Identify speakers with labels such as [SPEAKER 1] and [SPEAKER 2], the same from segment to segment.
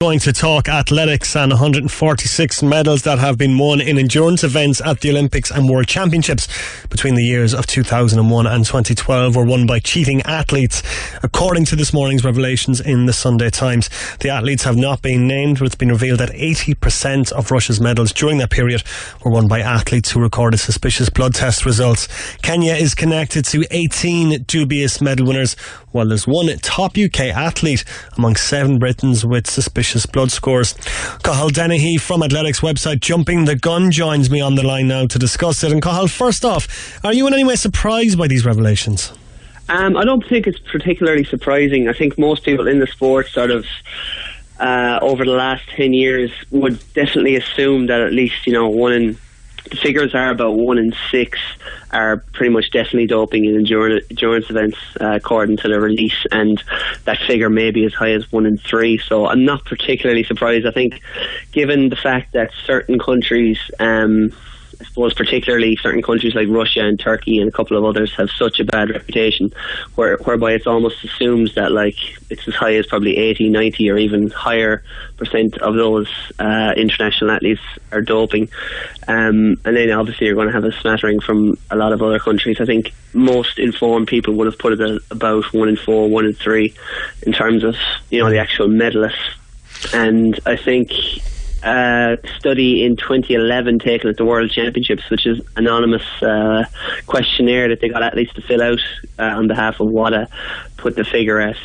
[SPEAKER 1] Going to talk athletics and 146 medals that have been won in endurance events at the Olympics and World Championships between the years of 2001 and 2012 were won by cheating athletes. According to this morning's revelations in the Sunday Times, the athletes have not been named, but it's been revealed that 80% of Russia's medals during that period were won by athletes who recorded suspicious blood test results. Kenya is connected to 18 dubious medal winners, while there's one top UK athlete among 7 Britons with suspicious blood scores. Cathal Dennehy from athletics website Jumping the Gun joins me on the line now to discuss it. And Cathal, first off, are you in any way surprised by these revelations?
[SPEAKER 2] I don't think it's particularly surprising. I think most people in the sport sort of over the last 10 years would definitely assume that at least, the figures are about 1 in 6 are pretty much definitely doping in endurance events according to the release, and that figure may be as high as 1 in 3. So I'm not particularly surprised. I think given the fact that certain countries, I suppose particularly certain countries like Russia and Turkey and a couple of others have such a bad reputation whereby it's almost assumed that it's as high as probably 80, 90 or even higher percent of those international athletes are doping. And then obviously you're going to have a smattering from a lot of other countries. I think most informed people would have put it at about 1 in 4, 1 in 3 in terms of, the actual medalists. And I think study in 2011 taken at the World Championships, which is an anonymous questionnaire that they got athletes to fill out on behalf of WADA, put the figure at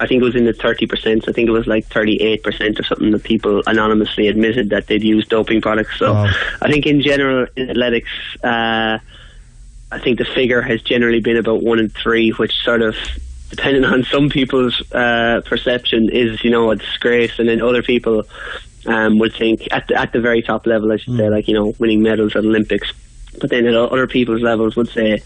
[SPEAKER 2] I think it was in the 30%. I think it was like 38% or something that people anonymously admitted that they'd used doping products. So I think in general in athletics, I think the figure has generally been about 1 in 3, which sort of, depending on some people's perception, is a disgrace, and then other people would think at the very top level, I should say, winning medals at Olympics. But then at other people's levels would say,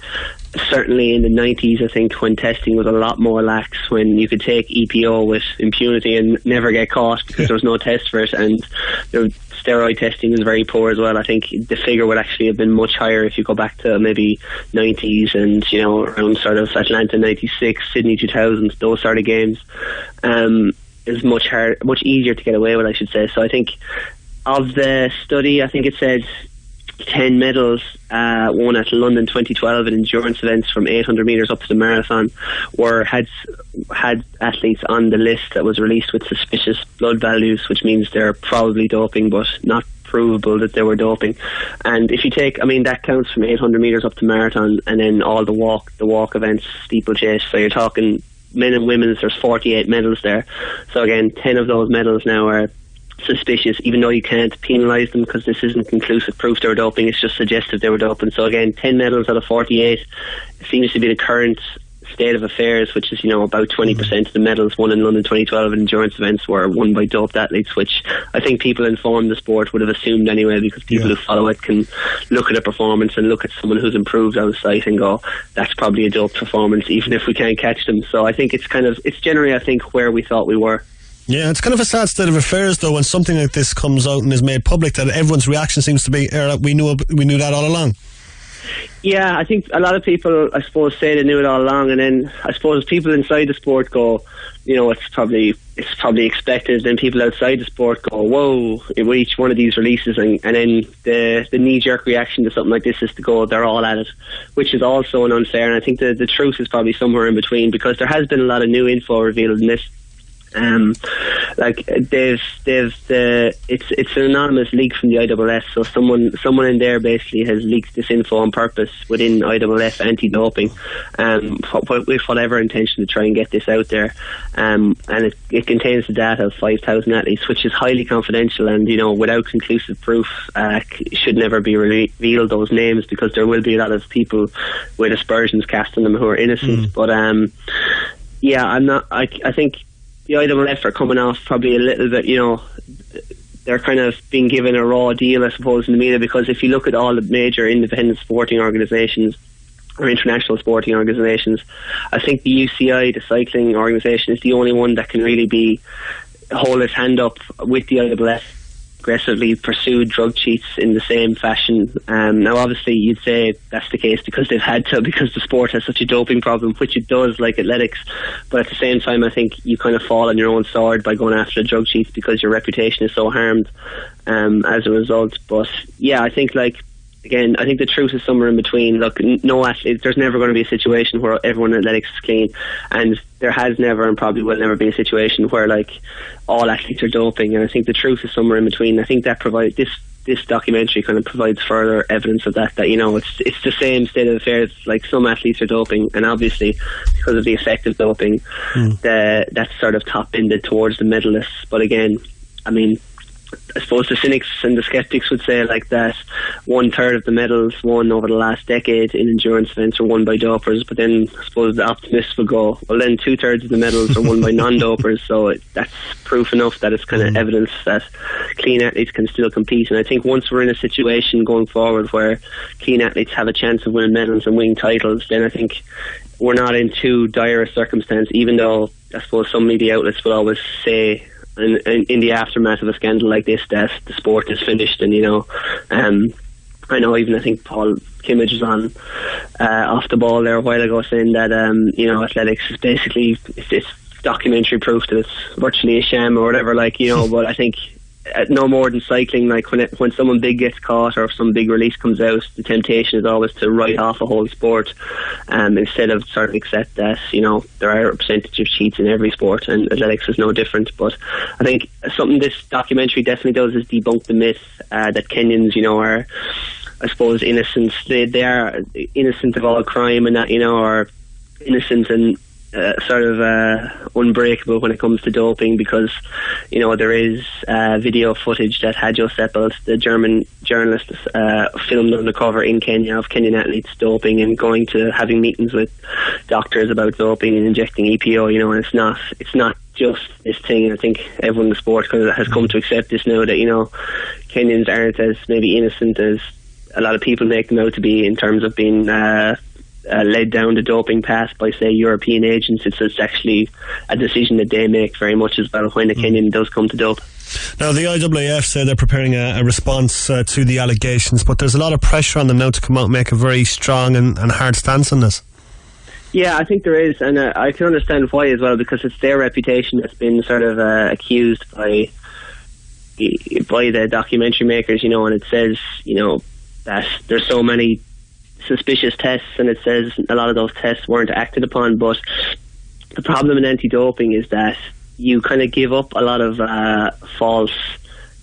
[SPEAKER 2] certainly in the 90s, I think, when testing was a lot more lax, when you could take EPO with impunity and never get caught because there was no test for it, and steroid testing was very poor as well. I think the figure would actually have been much higher if you go back to maybe 90s and, around sort of Atlanta 96, Sydney 2000, those sort of games. Is much easier to get away with, I should say. So I think of the study, I think it said 10 medals won at London 2012 in endurance events from 800 metres up to the marathon had athletes on the list that was released with suspicious blood values, which means they're probably doping but not provable that they were doping. And if you take, that counts from 800 metres up to marathon, and then all the walk events, steeplechase. So you're talking men and women's, there's 48 medals there. So again, 10 of those medals now are suspicious, even though you can't penalise them because this isn't conclusive proof they were doping, it's just suggested they were doping. So again, 10 medals out of 48 seems to be the current state of affairs, which is about 20% of the medals won in London 2012 in endurance events were won by doped athletes, which I think people informed the sport would have assumed anyway, because people who follow it can look at a performance and look at someone who's improved out of sight and go, that's probably a doped performance, even if we can't catch them. So I think it's generally, I think, where we thought we were.
[SPEAKER 1] Yeah, it's kind of a sad state of affairs though when something like this comes out and is made public, that everyone's reaction seems to be, we knew that all along.
[SPEAKER 2] Yeah, I think a lot of people, I suppose, say they knew it all along, and then I suppose people inside the sport go, it's probably expected. Then people outside the sport go, whoa, with each one of these releases, and then the knee-jerk reaction to something like this is to go, they're all at it, which is also unfair. And I think the truth is probably somewhere in between, because there has been a lot of new info revealed in this. It's an anonymous leak from the ISS, so someone in there basically has leaked this info on purpose within ISS anti-doping, with whatever intention to try and get this out there, and it contains the data of 5,000 athletes, which is highly confidential, and without conclusive proof should never be revealed, those names, because there will be a lot of people with aspersions cast on them who are innocent. But I think the IWF are coming off probably a little bit, they're kind of being given a raw deal, I suppose, in the media, because if you look at all the major independent sporting organisations or international sporting organisations, I think the UCI, the cycling organisation, is the only one that can really hold its hand up with the IWF aggressively pursued drug cheats in the same fashion. Now obviously you'd say that's the case because they've had to, because the sport has such a doping problem, which it does, like athletics, but at the same time I think you kind of fall on your own sword by going after the drug cheats because your reputation is so harmed as a result. But yeah, I think again, I think the truth is somewhere in between. Look, no athlete, there's never going to be a situation where everyone in athletics is clean, and there has never and probably will never be a situation where all athletes are doping, and I think the truth is somewhere in between. I think that provides this documentary kind of provides further evidence of that it's the same state of affairs. Some athletes are doping, and obviously because of the effect of doping, that's sort of top-ended towards the medalists. But again, I mean, I suppose the cynics and the skeptics would say that 1/3 of the medals won over the last decade in endurance events are won by dopers, but then I suppose the optimists would go, well then 2/3 of the medals are won by non-dopers, so that's proof enough that it's kind of evidence that clean athletes can still compete. And I think once we're in a situation going forward where clean athletes have a chance of winning medals and winning titles, then I think we're not in too dire a circumstance, even though I suppose some media outlets will always say in the aftermath of a scandal like this that the sport is finished. And I know I think Paul Kimmage was on Off the Ball there a while ago saying that athletics is basically it's documentary proof that it's virtually a sham or whatever, but I think no more than cycling, when someone big gets caught or if some big release comes out, the temptation is always to write off a whole sport, instead of sort of accept that there are a percentage of cheats in every sport, and athletics is no different. But I think something this documentary definitely does is debunk the myth that Kenyans are, I suppose, innocent. They are innocent of all crime, and that are innocent and unbreakable when it comes to doping, because there is video footage that Hadjo Seppelt, the German journalist, filmed undercover in Kenya of Kenyan athletes doping and going to having meetings with doctors about doping and injecting EPO. And it's not just this thing. And I think everyone in the sport has come to accept this now, that Kenyans aren't as maybe innocent as a lot of people make them out to be in terms of being led down the doping path by, say, European agents. It's actually a decision that they make very much as well when a Kenyan does come to dope.
[SPEAKER 1] Now, the IAAF say they're preparing a response to the allegations, but there's a lot of pressure on them now to come out and make a very strong and hard stance on this.
[SPEAKER 2] Yeah, I think there is, and I can understand why as well, because it's their reputation that's been sort of accused by the documentary makers, and it says, that there's so many suspicious tests, and it says a lot of those tests weren't acted upon. But the problem in anti-doping is that you kind of give up a lot of false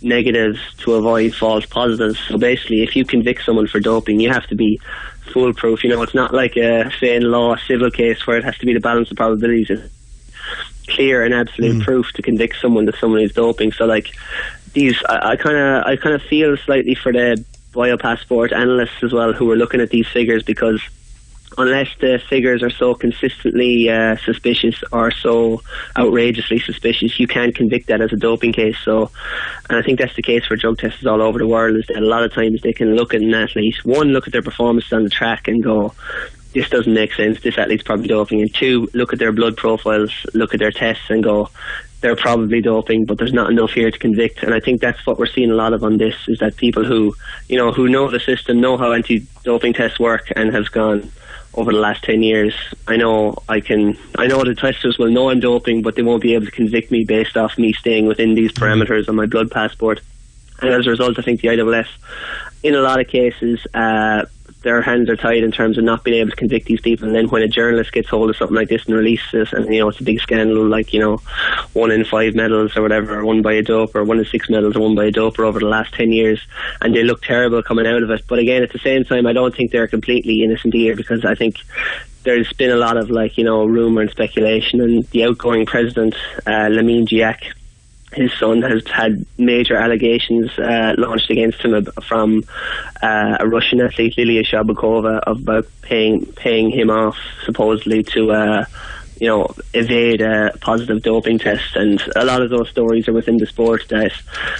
[SPEAKER 2] negatives to avoid false positives. So basically, if you convict someone for doping, you have to be foolproof. It's not like a law civil case where it has to be the balance of probabilities. It's clear and absolute proof to convict someone that someone is doping. So these, I kind of feel slightly for the biopassport analysts as well who are looking at these figures, because unless the figures are so consistently suspicious or so outrageously suspicious, you can't convict that as a doping case. So, and I think that's the case for drug testers all over the world, is that a lot of times they can look at an athlete, one, look at their performance on the track and go, this doesn't make sense, this athlete's probably doping, and two, look at their blood profiles, look at their tests and go, they're probably doping, but there's not enough here to convict. And I think that's what we're seeing a lot of on this, is that people who know the system, know how anti-doping tests work, and have gone over the last 10 years, I know the testers will know I'm doping, but they won't be able to convict me based off me staying within these parameters on my blood passport. And as a result, I think the IAAF, in a lot of cases, their hands are tied in terms of not being able to convict these people. And then when a journalist gets hold of something like this and releases, and it's a big scandal, 1 in 5 medals or whatever are won by a doper, 1 in 6 medals are won by a doper over the last 10 years, and they look terrible coming out of it. But again, at the same time, I don't think they're completely innocent here, because I think there's been a lot of rumour and speculation, and the outgoing president, Lamine Diak, his son, has had major allegations launched against him from a Russian athlete, Lilia Shabakova, about paying him off supposedly to evade a positive doping test. And a lot of those stories are within the sport, that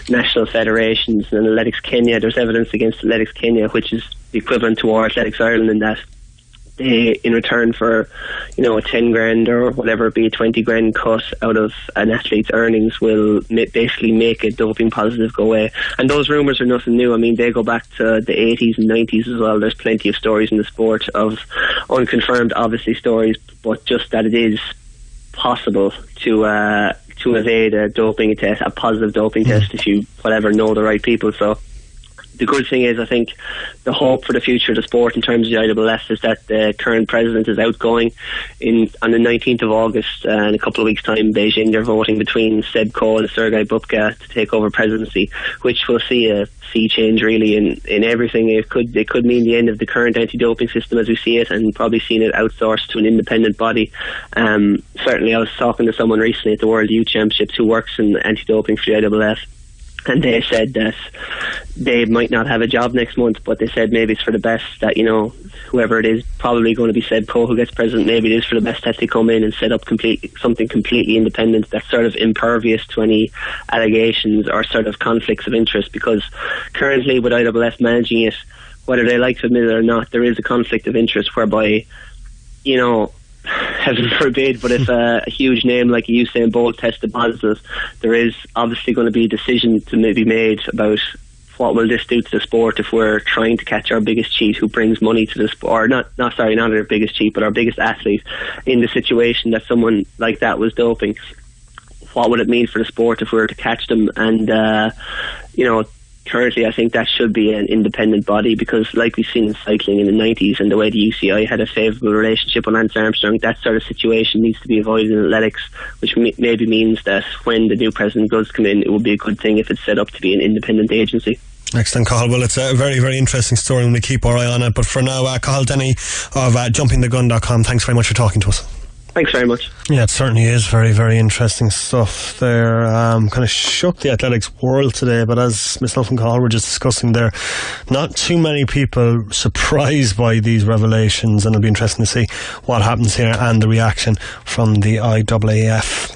[SPEAKER 2] national federations and Athletics Kenya, there's evidence against Athletics Kenya, which is the equivalent to our Athletics Ireland, in that they, in return for, you know, a 10 grand or whatever it be, a 20 grand cut out of an athlete's earnings, will basically make a doping positive go away. And those rumours are nothing new. I mean, they go back to the 80s and 90s as well. There's plenty of stories in the sport of unconfirmed, obviously, stories, but just that it is possible to evade a doping test, a positive doping test, if you, whatever, know the right people. So the good thing is, I think the hope for the future of the sport in terms of the IAAF is that the current president is outgoing on the 19th of August. In a couple of weeks' time, Beijing, they're voting between Seb Coe and Sergei Bubka to take over presidency, which will see a sea change really in everything. It could mean the end of the current anti-doping system as we see it, and probably seeing it outsourced to an independent body. Certainly, I was talking to someone recently at the World Youth Championships who works in anti-doping for the IAAF, and they said that they might not have a job next month, but they said maybe it's for the best that, you know, whoever it is, probably going to be Seb Coe who gets president, maybe it is for the best that they come in and set up something completely independent that's sort of impervious to any allegations or sort of conflicts of interest, because currently with IAAF managing it, whether they like to admit it or not, there is a conflict of interest whereby, you know, heaven forbid, but if a huge name like Usain Bolt tested positive, there is obviously going to be a decision to maybe made about what will this do to the sport if we're trying to catch our biggest cheat who brings money to the sport, or not our biggest cheat, but our biggest athlete, in the situation that someone like that was doping. What would it mean for the sport if we were to catch them? And you know, currently I think that should be an independent body, because like we've seen in cycling in the 90s and the way the UCI had a favourable relationship with Lance Armstrong, that sort of situation needs to be avoided in athletics, which maybe means that when the new president does come in, it would be a good thing if it's set up to be an independent agency.
[SPEAKER 1] Excellent, Cathal. Well, it's a very, very interesting story and we keep our eye on it. But for now, Cathal Dennehy of jumpingthegun.com, thanks very much for talking to us.
[SPEAKER 2] Thanks very much.
[SPEAKER 1] Yeah, it certainly is very, very interesting stuff there. Kind of shook the athletics world today, but as myself and Cathal were just discussing there, not too many people surprised by these revelations, and it'll be interesting to see what happens here and the reaction from the IAAF.